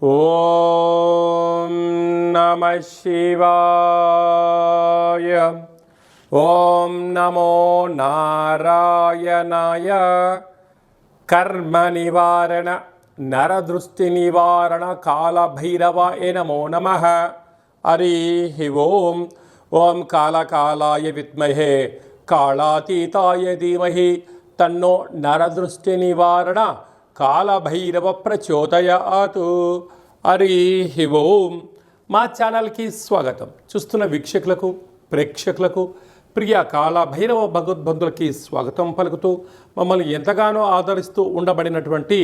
ఓం నమః శివాయ. ఓం నమో నారాయణాయ. కర్మ నివారణ నరదృష్టి నివారణ కాళభైరవాయ నమో నమః. హరి ఓం. ఓం కాళకాలాయ విద్మహే కాళాతీతాయ ధీమహి తన్నో నరదృష్టి నివారణ కాళభైరవ ప్రచోదయాత్. హరి ఓం. మా ఛానల్కి స్వాగతం. చూస్తున్న వీక్షకులకు ప్రేక్షకులకు ప్రియ కాళభైరవ భగవద్బంధులకి స్వాగతం పలుకుతూ మమ్మల్ని ఎంతగానో ఆదరిస్తూ ఉండబడినటువంటి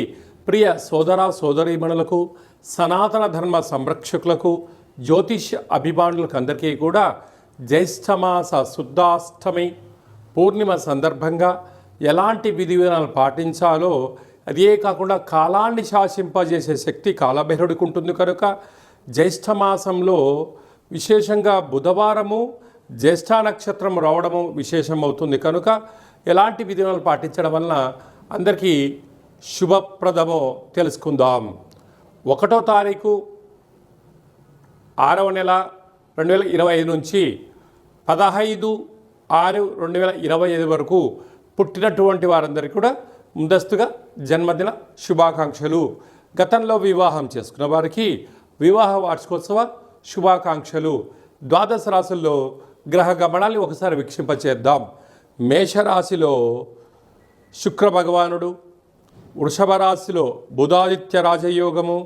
ప్రియ సోదర సోదరీమణులకు సనాతన ధర్మ సంరక్షకులకు జ్యోతిష్ అభిమానులకు అందరికీ కూడా జ్యేష్ఠమాస శుద్ధాష్టమి పూర్ణిమ సందర్భంగా ఎలాంటి విధి విధానాలు పాటించాలో, అదే కాకుండా కాలాన్ని శాసింపజేసే శక్తి కాళభైరవుడికి ఉంటుంది కనుక జ్యేష్ఠమాసంలో విశేషంగా బుధవారము జ్యేష్ఠ నక్షత్రం రావడము విశేషమవుతుంది కనుక ఎలాంటి విధి విధానాలు పాటించడం వలన అందరికీ శుభప్రదమో తెలుసుకుందాం. 1వ తారీఖు 6వ నెల 2025 నుంచి 15/6/2025 వరకు పుట్టినటువంటి వారందరికీ కూడా ముందస్తుగా జన్మదిన శుభాకాంక్షలు. గతంలో వివాహం చేసుకున్న వారికి వివాహ వార్షికోత్సవ శుభాకాంక్షలు. ద్వాదశ రాశుల్లో గ్రహ గమనాన్ని ఒకసారి వీక్షింపచేద్దాం. మేషరాశిలో శుక్ర భగవానుడు, వృషభ రాశిలో బుధాదిత్య రాజయోగము,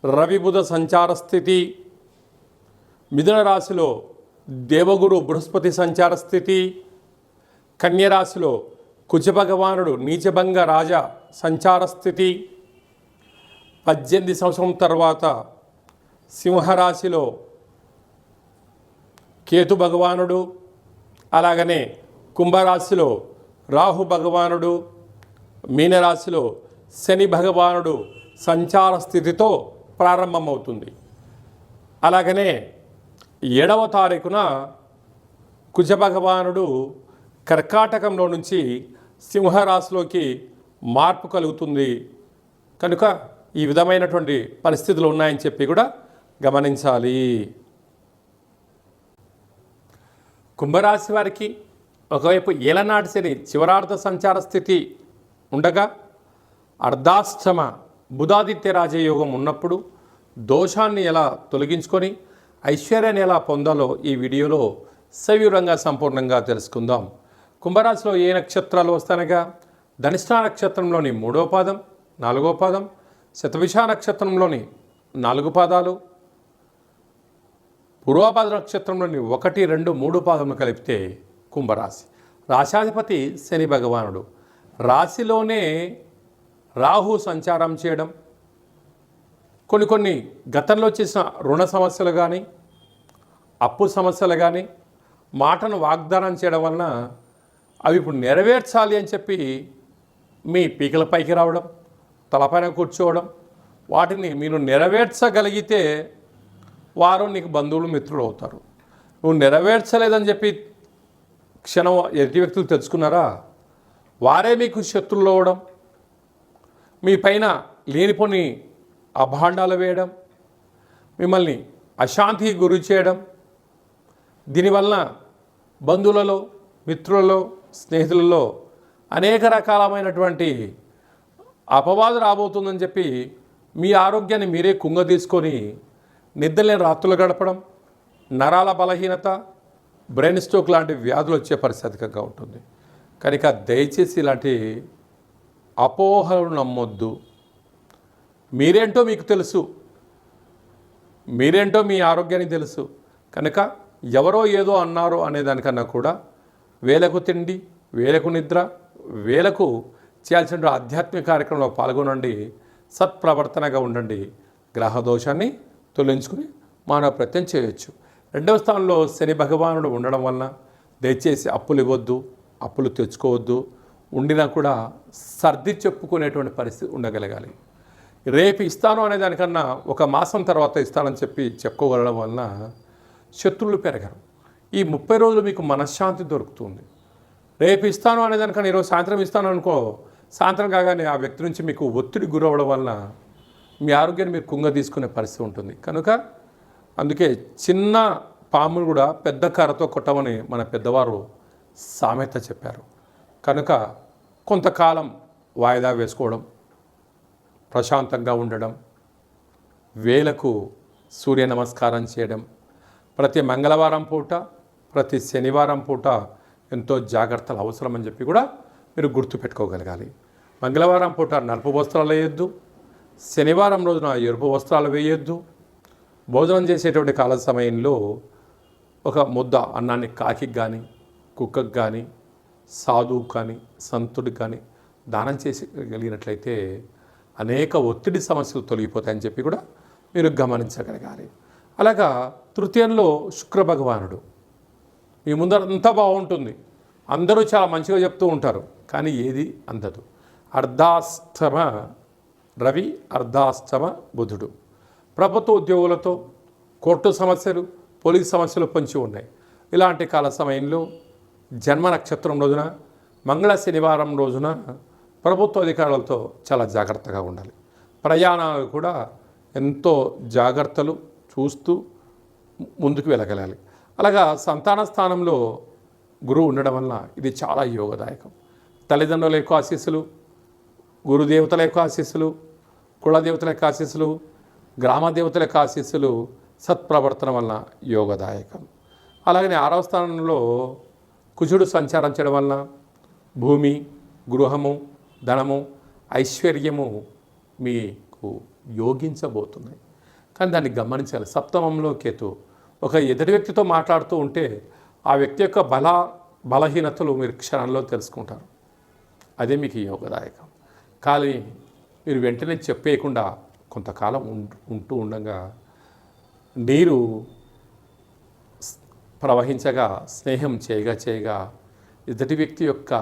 రవి బుధ సంచార స్థితి, మిథున రాశిలో దేవగురు బృహస్పతి సంచార స్థితి, కన్యరాశిలో కుజభగవానుడు నీచభంగ రాజ సంచార స్థితి, 18 సంవత్సరం తర్వాత సింహరాశిలో కేతు భగవానుడు, అలాగనే కుంభరాశిలో రాహు భగవానుడు, మీనరాశిలో శని భగవానుడు సంచార స్థితితో ప్రారంభమవుతుంది. అలాగనే 7వ తారీఖున కుజభగవానుడు కర్కాటకంలో నుంచి సింహరాశిలోకి మార్పు కలుగుతుంది కనుక ఈ విధమైనటువంటి పరిస్థితులు ఉన్నాయని చెప్పి కూడా గమనించాలి. కుంభరాశి వారికి ఒకవైపు ఏలనాటి శని చివరార్ధ సంచార స్థితి ఉండగా అర్ధాష్టమ బుధాదిత్య రాజయోగం ఉన్నప్పుడు దోషాన్ని ఎలా తొలగించుకొని ఐశ్వర్యాన్ని ఎలా పొందాలో ఈ వీడియోలో సవివరంగా సంపూర్ణంగా తెలుసుకుందాం. కుంభరాశిలో ఏ నక్షత్రాలు వస్తానగా ధనిష్ఠా నక్షత్రంలోని 3వ పాదం, 4వ పాదం, శతభిష నక్షత్రంలోని 4 పాదాలు, పూర్వపాద నక్షత్రంలోని 1, 2, 3 పాదములు కలిపితే కుంభరాశి. రాశాధిపతి శని భగవానుడు. రాశిలోనే రాహు సంచారం చేయడం, కొన్ని గతంలో చేసిన రుణ సమస్యలు కానీ అప్పు సమస్యలు కానీ మాటను వాగ్దానం చేయడం వలన అవి ఇప్పుడు నెరవేర్చాలి అని చెప్పి మీ పీకల పైకి రావడం, తలపైన కూర్చోవడం, వాటిని మీరు నెరవేర్చగలిగితే వారు నీకు బంధువులు మిత్రులు అవుతారు. నువ్వు నెరవేర్చలేదని చెప్పి క్షణం ఎదుటి వ్యక్తులు తెలుసుకున్నారా, వారే మీకు శత్రువులు అవ్వడం, మీ పైన లేనిపోని అభాండాలు వేయడం, మిమ్మల్ని అశాంతికి గురి చేయడం, దీనివలన బంధువులలో మిత్రులలో స్నేహితులలో అనేక రకాలమైనటువంటి అపవాదు రాబోతుందని చెప్పి మీ ఆరోగ్యాన్ని మీరే కుంగదీసుకొని నిద్రలేని రాత్రులు గడపడం, నరాల బలహీనత, బ్రెయిన్ స్ట్రోక్ లాంటి వ్యాధులు వచ్చే పరిస్థితి అధికంగా ఉంటుంది కనుక దయచేసి ఇలాంటి అపోహలు నమ్మొద్దు. మీరేంటో మీకు తెలుసు, మీరేంటో మీ ఆరోగ్యానికి తెలుసు కనుక ఎవరో ఏదో అన్నారు అనే దానికన్నా కూడా వేలకు తిండి, వేలకు నిద్ర, వేలకు చేయాల్సిన ఆధ్యాత్మిక కార్యక్రమంలో పాల్గొనండి, సత్ప్రవర్తనగా ఉండండి. గ్రహదోషాన్ని తొలగించుకుని మానవ ప్రత్యం చేయొచ్చు. 2వ స్థానంలో శని భగవానుడు ఉండడం వలన దయచేసి అప్పులు ఇవ్వద్దు, అప్పులు తెచ్చుకోవద్దు, ఉండినా కూడా సర్ది చెప్పుకునేటువంటి పరిస్థితి ఉండగలగాలి. రేపు ఇస్తాను అనే దానికన్నా 1 మాసం తర్వాత ఇస్తానని చెప్పి చెప్పుకోగలడం వలన శత్రువులు పెరగరు. ఈ 30 రోజులు మీకు మనశ్శాంతి దొరుకుతుంది. రేపు ఇస్తాను అనేదానికన్నా ఈరోజు సాయంత్రం ఇస్తాను అనుకో, సాయంత్రం కాగానే ఆ వ్యక్తి నుంచి మీకు ఒత్తిడి గురవడం వలన మీ ఆరోగ్యాన్ని మీరు కుంగ తీసుకునే పరిస్థితి ఉంటుంది. కనుక అందుకే చిన్న పామును కూడా పెద్ద కర్రతో కొట్టమని మన పెద్దవారు సామెత చెప్పారు. కనుక కొంతకాలం వాయిదా వేసుకోవడం, ప్రశాంతంగా ఉండడం, వేలకు సూర్య నమస్కారం చేయడం, ప్రతి మంగళవారం పూట, ప్రతి శనివారం పూట ఎంతో జాగ్రత్తలు అవసరమని చెప్పి కూడా మీరు గుర్తుపెట్టుకోగలగాలి. మంగళవారం పూట నలుపు వస్త్రాలు వేయొద్దు, శనివారం రోజున ఎరుపు వస్త్రాలు వేయొద్దు. భోజనం చేసేటువంటి కాల సమయంలో ఒక ముద్ద అన్నాన్ని కాకికి కానీ, కుక్కకు కానీ, సాధువు కానీ, సంతుడికి కానీ దానం చేసగలిగినట్లయితే అనేక ఒత్తిడి సమస్యలు తొలగిపోతాయని చెప్పి కూడా మీరు గమనించగలగాలి. అలాగా తృతీయంలో శుక్ర భగవానుడు మీ ముందరంతా బాగుంటుంది, అందరూ చాలా మంచిగా చెప్తూ ఉంటారు, కానీ ఏది అందదు. అర్ధాష్టమ రవి, అర్ధాష్టమ బుధుడు. ప్రభుత్వ ఉద్యోగులతో కోర్టు సమస్యలు, పోలీస్ సమస్యలు పొంచి ఉన్నాయి. ఇలాంటి కాల సమయంలో జన్మ నక్షత్రం రోజున, మంగళ శనివారం రోజున ప్రభుత్వ అధికారులతో చాలా జాగ్రత్తగా ఉండాలి. ప్రయాణాలు కూడా ఎంతో జాగ్రత్తలు చూస్తూ ముందుకు వెళ్ళగలాలి. అలాగా సంతాన స్థానంలో గురువు ఉండడం వలన ఇది చాలా యోగదాయకం. తల్లిదండ్రుల యొక్క ఆశీస్సులు, గురుదేవతల యొక్క ఆశీస్సులు, కులదేవతల యొక్క ఆశీస్సులు, గ్రామ దేవతల యొక్క ఆశీస్సులు సత్ప్రవర్తన వలన యోగదాయకం. అలాగనే 6వ స్థానంలో కుజుడు సంచారం చేయడం వలన భూమి, గృహము, ధనము, ఐశ్వర్యము మీకు యోగించబోతున్నాయి. కానీ దాన్ని గమనించాలి. సప్తమంలో కేతు ఒక ఎదుటి వ్యక్తితో మాట్లాడుతూ ఉంటే ఆ వ్యక్తి యొక్క బలహీనతలు మీరు క్షణంలో తెలుసుకుంటారు. అదే మీకు యోగదాయకం. కానీ మీరు వెంటనే చెప్పేయకుండా కొంతకాలం ఉంటూ ఉండగా నీరు ప్రవహించగా, స్నేహం చేయగా ఎదుటి వ్యక్తి యొక్క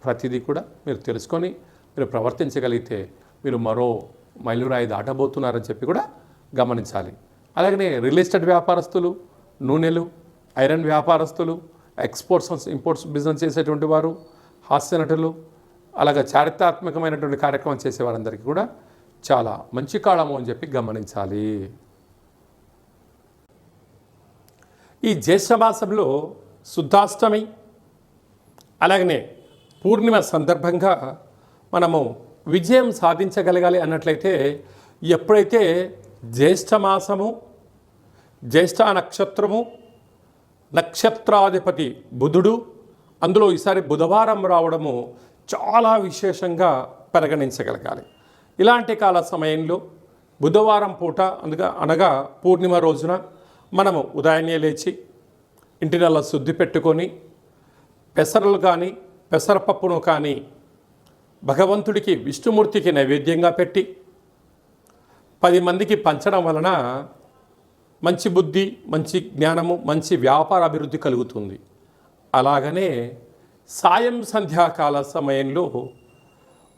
ప్రతిదీ కూడా మీరు తెలుసుకొని మీరు ప్రవర్తించగలిగితే మీరు మరో మైలురాయి దాటబోతున్నారని చెప్పి కూడా గమనించాలి. అలాగనే రియల్ ఎస్టేట్ వ్యాపారస్తులు, నూనెలు, ఐరన్ వ్యాపారస్తులు, ఎక్స్పోర్ట్స్ ఇంపోర్ట్స్ బిజినెస్ చేసేటువంటి వారు, హాస్య నటులు, అలాగే చారిత్రాత్మకమైనటువంటి కార్యక్రమం చేసేవారందరికీ కూడా చాలా మంచి కాలము అని చెప్పి గమనించాలి. ఈ జ్యేష్ఠమాసంలో శుద్ధాష్టమి అలాగనే పూర్ణిమ సందర్భంగా మనము విజయం సాధించగలగాలి అన్నట్లయితే ఎప్పుడైతే జ్యేష్ఠమాసము, జ్యేష్ఠ నక్షత్రము, నక్షత్రాధిపతి బుధుడు, అందులో ఈసారి బుధవారం రావడము చాలా విశేషంగా పరిగణించగలగాలి. ఇలాంటి కాల సమయంలో బుధవారం పూట అనగా పూర్ణిమ రోజున మనము ఉదయాన్నే లేచి ఇంటినల్లా శుద్ధి పెట్టుకొని పెసరలు కానీ, పెసరపప్పును కానీ భగవంతుడికి, విష్ణుమూర్తికి నైవేద్యంగా పెట్టి 10 మందికి పంచడం వలన మంచి బుద్ధి, మంచి జ్ఞానము, మంచి వ్యాపార అభివృద్ధి కలుగుతుంది. అలాగనే సాయం సంధ్యాకాల సమయంలో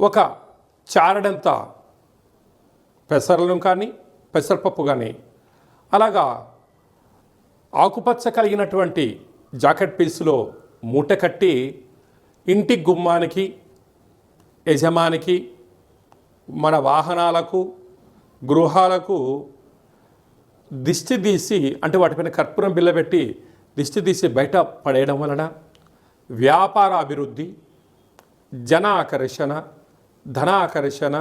ఒక చారడంత పెసరలను కానీ, పెసరపప్పు కానీ, అలాగా ఆకుపచ్చ కలిగినటువంటి జాకెట్ పీసులో మూట కట్టి ఇంటి గుమ్మానికి, యజమానికి, మన వాహనాలకు, గృహాలకు దిష్టి తీసి, అంటే వాటిపైన కర్పూరం బిళ్ళ పెట్టి దిష్టి తీసి బయట పడేయడం వలన వ్యాపార అభివృద్ధి, జన ఆకర్షణ, ధన ఆకర్షణ,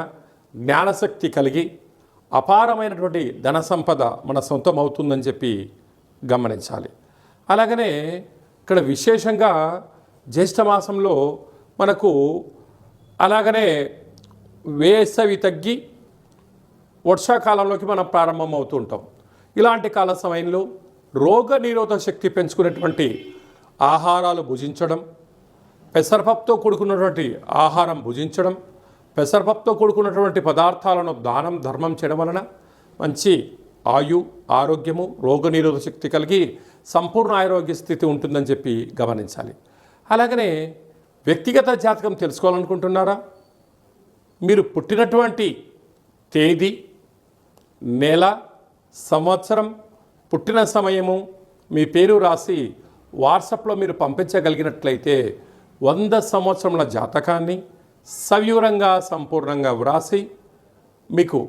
జ్ఞానశక్తి కలిగి అపారమైనటువంటి ధన సంపద మన సొంతం అవుతుందని చెప్పి గమనించాలి. అలాగనే ఇక్కడ విశేషంగా జ్యేష్ఠమాసంలో మనకు అలాగనే వేసవి తగ్గి వర్షాకాలంలోకి మనం ప్రారంభం అవుతూ ఉంటాం. ఇలాంటి కాల సమయంలో రోగ నిరోధక శక్తి పెంచుకునేటువంటి ఆహారాలు భుజించడం, పెసరపప్పుతో కూడుకున్నటువంటి ఆహారం భుజించడం, పెసరపప్పుతో కూడుకున్నటువంటి పదార్థాలను దానం, ధర్మం చేయడం వలన మంచి ఆయు, ఆరోగ్యము, రోగనిరోధక శక్తి కలిగి సంపూర్ణ ఆరోగ్య స్థితి ఉంటుందని చెప్పి గమనించాలి. అలాగనే వ్యక్తిగత జాతకం తెలుసుకోవాలనుకుంటున్నారా? మీరు పుట్టినటువంటి తేదీ, నెల, సంవత్సరం, పుట్టిన సమయము, మీ పేరు రాసి వాట్సాప్లో మీరు పంపించగలిగినట్లయితే 100 సంవత్సరముల జాతకాన్ని సవివరంగా, సంపూర్ణంగా వ్రాసి మీకు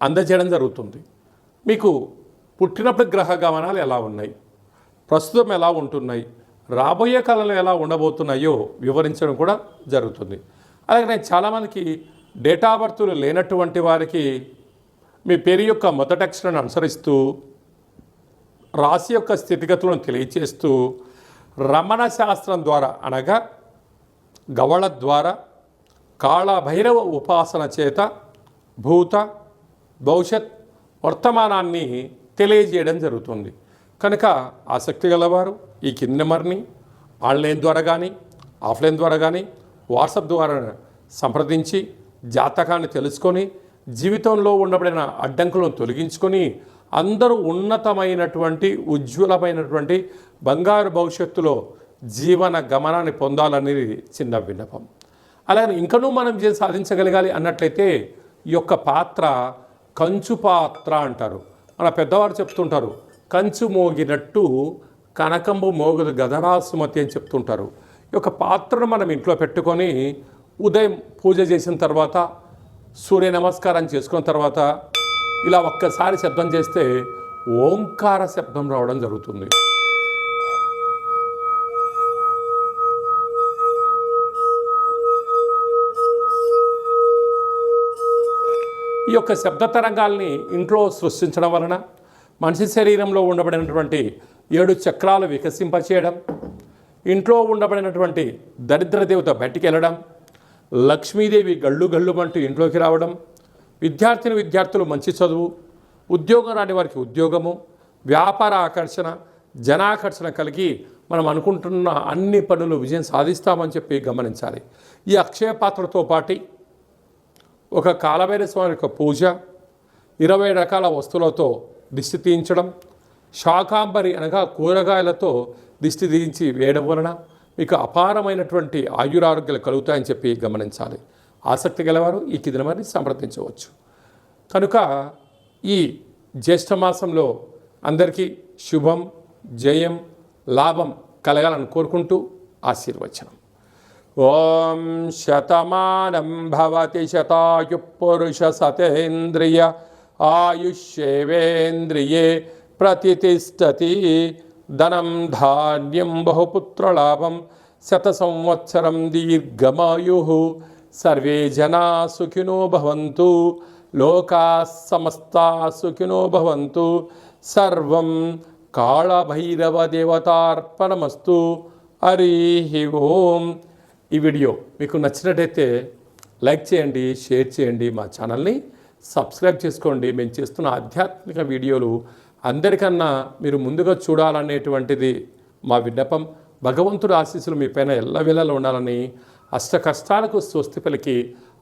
అందజేయడం జరుగుతుంది. మీకు పుట్టినప్పుడు గ్రహ గమనాలు ఎలా ఉన్నాయి, ప్రస్తుతం ఎలా ఉంటున్నాయి, రాబోయే కాలంలో ఎలా ఉండబోతున్నాయో వివరించడం కూడా జరుగుతుంది. అలాగే నేను చాలామందికి డేట్ ఆఫ్ బర్త్లు లేనటువంటి వారికి మీ పేరు యొక్క మొదటి అక్షరాన్ని అనుసరిస్తూ రాశి యొక్క స్థితిగతులను తెలియచేస్తూ రమణ శాస్త్రం ద్వారా అనగా గవళ ద్వారా కాళభైరవ ఉపాసన చేత భూత భవిష్యత్ వర్తమానాన్ని తెలియజేయడం జరుగుతుంది. కనుక ఆసక్తి గలవారు ఈ కింది నెంబర్ని ఆన్లైన్ ద్వారా కానీ ఆఫ్లైన్ ద్వారా కానీ వాట్సాప్ ద్వారా సంప్రదించి జాతకాన్ని తెలుసుకొని జీవితంలో ఉండబడిన అడ్డంకులను తొలగించుకొని అందరూ ఉన్నతమైనటువంటి ఉజ్వలమైనటువంటి బంగారు భవిష్యత్తులో జీవన గమనాన్ని పొందాలనేది చిన్న విన్నపం. అలాగే ఇంకనూ మనం సాధించగలగాలి అన్నట్లయితే ఈ యొక్క పాత్ర కంచు పాత్ర అంటారు. మన పెద్దవారు చెప్తుంటారు, కంచు మోగినట్టు కనకంబు మోగుదు గదరా సుమతి అని చెప్తుంటారు. ఈ యొక్క పాత్రను మనం ఇంట్లో పెట్టుకొని ఉదయం పూజ చేసిన తర్వాత సూర్య నమస్కారం చేసుకున్న తర్వాత ఇలా ఒక్కసారి శబ్దం చేస్తే ఓంకార శబ్దం రావడం జరుగుతుంది. ఈ యొక్క శబ్ద తరంగాల్ని ఇంట్లో సృష్టించడం వలన మనిషి శరీరంలో ఉండబడినటువంటి 7 చక్రాలు వికసింపచేయడం, ఇంట్లో ఉండబడినటువంటి దరిద్ర దేవత బయటికి వెళ్ళడం, లక్ష్మీదేవి గళ్ళు గళ్ళుమంటూ ఇంట్లోకి రావడం, విద్యార్థులు మంచి చదువు, ఉద్యోగం రాని వారికి ఉద్యోగము, వ్యాపార ఆకర్షణ, జనాకర్షణ కలిగి మనం అనుకుంటున్న అన్ని పనులు విజయం సాధిస్తామని చెప్పి గమనించాలి. ఈ అక్షయ పాత్రతో పాటు ఒక కాలభైరవ స్వామి యొక్క పూజ, 20 రకాల వస్తువులతో దిష్టి తీయించడం, శాకాంబరి అనగా కూరగాయలతో దిష్టి తీయించి వేయడం వలన మీకు అపారమైనటువంటి ఆయురారోగ్యాలు కలుగుతాయని చెప్పి గమనించాలి. ఆసక్తి గలవారు ఈ కింది నెంబర్ని సంప్రదించవచ్చు. కనుక ఈ జ్యేష్ఠ మాసంలో అందరికీ శుభం, జయం, లాభం కలగాలని కోరుకుంటూ ఆశీర్వచనం. ఓం శతమానం భవతి శతాయు పురుష సతేంద్రియ ఆయుష్యేవేంద్రియే ప్రతిష్టతి. ధనం ధాన్యం బహుపుత్రలాభం శత సంవత్సరం దీర్ఘమాయు. సర్వే జనా సుఖినో భవంతు. లోకా సమస్తా సుఖినో భవంతు. సర్వం కాళభైరవ దేవతార్పణమస్తు. హరి ఓం. ఈ వీడియో మీకు నచ్చినట్టయితే లైక్ చేయండి, షేర్ చేయండి, మా ఛానల్ని సబ్స్క్రైబ్ చేసుకోండి. మేము చేస్తున్న ఆధ్యాత్మిక వీడియోలు అందరికన్నా మీరు ముందుగా చూడాలనేటువంటిది మా విన్నపం. భగవంతుడి ఆశీస్సులు మీ పైన ఎల్లవేళలా ఉండాలని, అష్ట కష్టాలకు స్వస్తి పలికి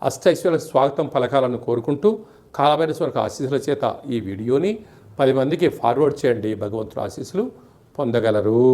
అష్టైశ్వర్యాలకు స్వాగతం పలకాలని కోరుకుంటూ కాలభైరవ ఆశీస్సుల చేత ఈ వీడియోని 10 మందికి ఫార్వర్డ్ చేయండి. భగవంతుడి ఆశీస్సులు పొందగలరు.